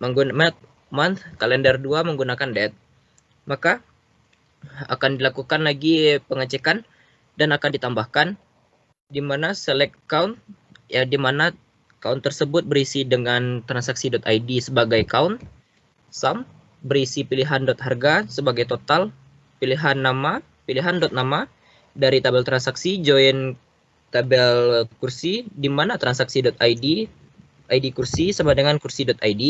menggunakan month kalender 2 menggunakan date. Maka akan dilakukan lagi pengecekan dan akan ditambahkan di mana select count, ya di mana count tersebut berisi dengan transaksi.id sebagai count, sum berisi pilihan.harga sebagai total, pilihan.nama dari tabel transaksi, join tabel kursi di mana transaksi.id ID kursi sama dengan kursi.id,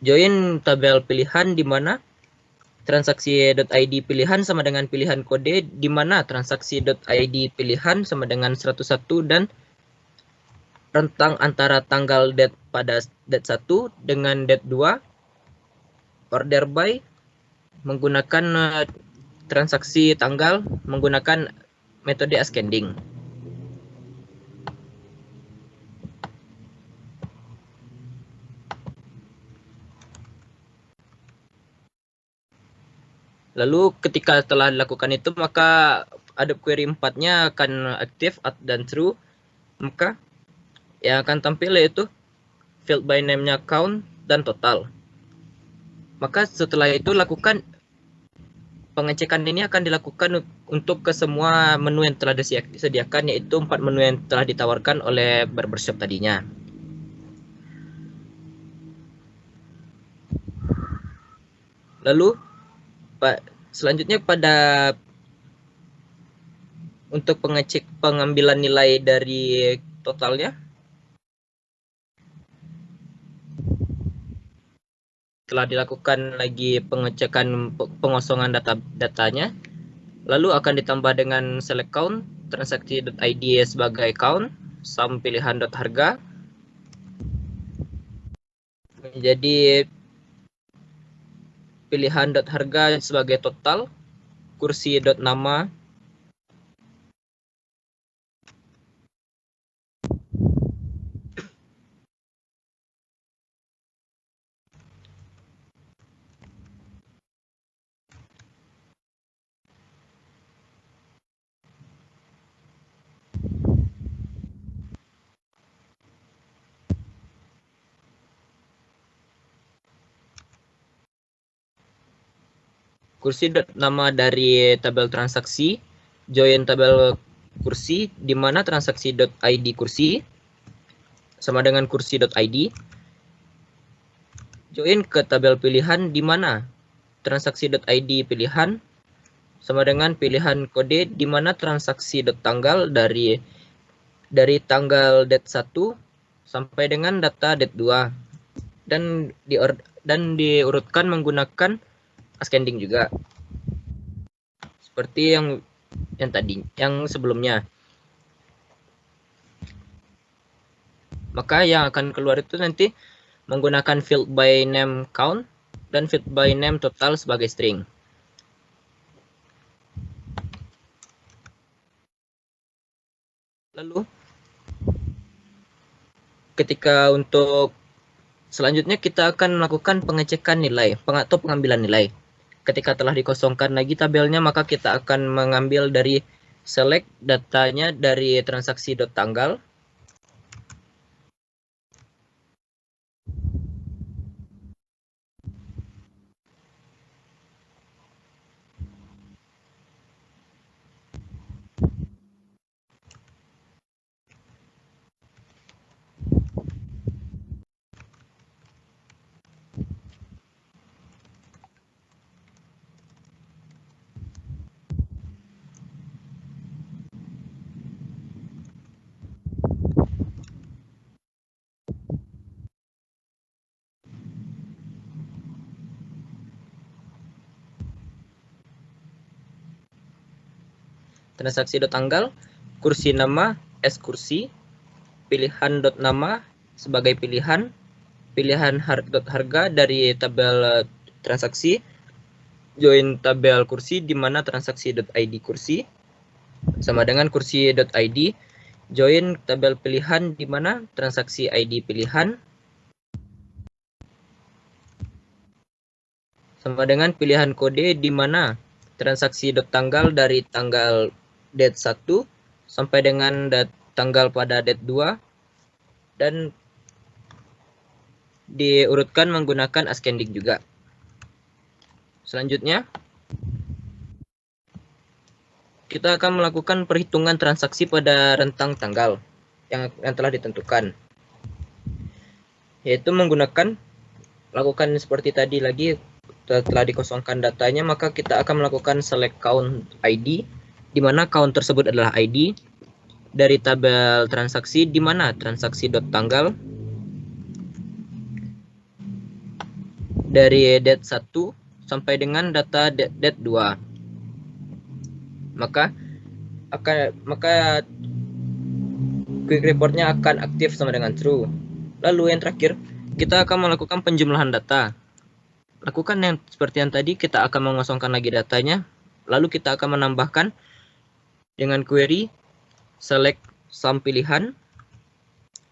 join tabel pilihan di mana transaksi.id pilihan sama dengan pilihan kode di mana transaksi.id pilihan sama dengan 101 dan rentang antara tanggal date pada date 1 dengan date 2, order by menggunakan transaksi tanggal menggunakan metode ascending. Lalu ketika telah dilakukan itu, maka ada query 4-nya akan aktif dan true. Maka yang akan tampil yaitu field by name-nya count dan total. Maka setelah itu lakukan pengecekan ini akan dilakukan untuk ke semua menu yang telah disediakan, yaitu 4 menu yang telah ditawarkan oleh barbershop tadinya. Lalu selanjutnya untuk pengambilan nilai dari totalnya, telah dilakukan lagi pengecekan pengosongan datanya, lalu akan ditambah dengan select count, transaksi.id sebagai count, sum pilihan.harga menjadi pilihan.harga sebagai total, kursi.nama kursi.nama dari tabel transaksi, join tabel kursi di mana transaksi.id kursi sama dengan kursi.id, join ke tabel pilihan di mana transaksi.id pilihan sama dengan pilihan kode di mana transaksi.tanggal dari tanggal date 1 sampai dengan data date 2 dan diurutkan menggunakan ascending juga seperti yang sebelumnya. Maka yang akan keluar itu nanti menggunakan field by name count dan field by name total sebagai string. Lalu ketika untuk selanjutnya kita akan melakukan pengecekan nilai atau pengambilan nilai. Ketika telah dikosongkan lagi tabelnya, maka kita akan mengambil dari select datanya dari transaksi.tanggal. Transaksi.tanggal, kursi nama, S kursi, pilihan .nama sebagai pilihan, pilihan harga dari tabel transaksi, join tabel kursi di mana transaksi.id kursi, sama dengan kursi.id, join tabel pilihan di mana transaksi ID pilihan, sama dengan pilihan kode di mana transaksi.tanggal dari tanggal date 1 sampai dengan tanggal pada date 2 dan diurutkan menggunakan ascending juga. Selanjutnya kita akan melakukan perhitungan transaksi pada rentang tanggal yang telah ditentukan, yaitu menggunakan lakukan seperti tadi lagi. Setelah dikosongkan datanya, maka kita akan melakukan select count ID, di mana count tersebut adalah ID dari tabel transaksi di mana transaksi.tanggal dari date 1 sampai dengan data date 2. Maka quick reportnya akan aktif sama dengan true. Lalu yang terakhir, kita akan melakukan penjumlahan data. Lakukan yang seperti yang tadi, kita akan mengosongkan lagi datanya, lalu kita akan menambahkan dengan query select sum pilihan,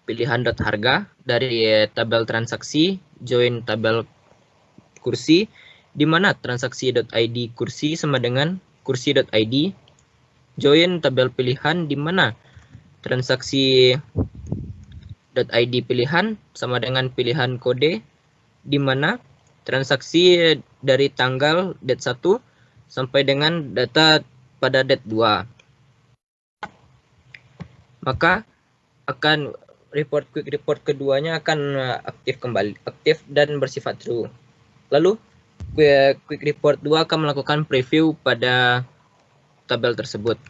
pilihan.harga dari tabel transaksi, join tabel kursi, di mana transaksi.id kursi sama dengan kursi.id, join tabel pilihan di mana transaksi.id pilihan sama dengan pilihan kode, di mana transaksi dari tanggal date 1 sampai dengan data pada date 2. Maka akan quick report keduanya akan aktif dan bersifat true. Lalu quick report 2 akan melakukan preview pada tabel tersebut.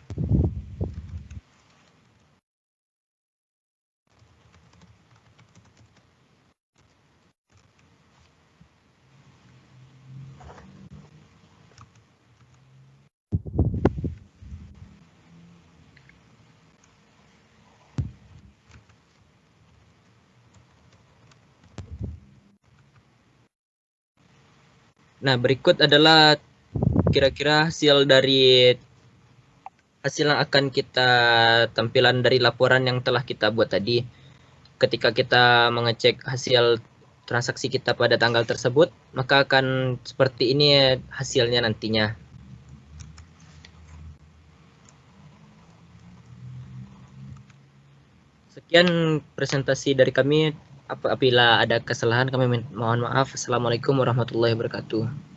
Nah, berikut adalah kira-kira hasil yang akan kita tampilan dari laporan yang telah kita buat tadi. Ketika kita mengecek hasil transaksi kita pada tanggal tersebut, maka akan seperti ini hasilnya nantinya. Sekian presentasi dari kami. Apabila ada kesalahan, kami mohon maaf. Assalamualaikum warahmatullahi wabarakatuh.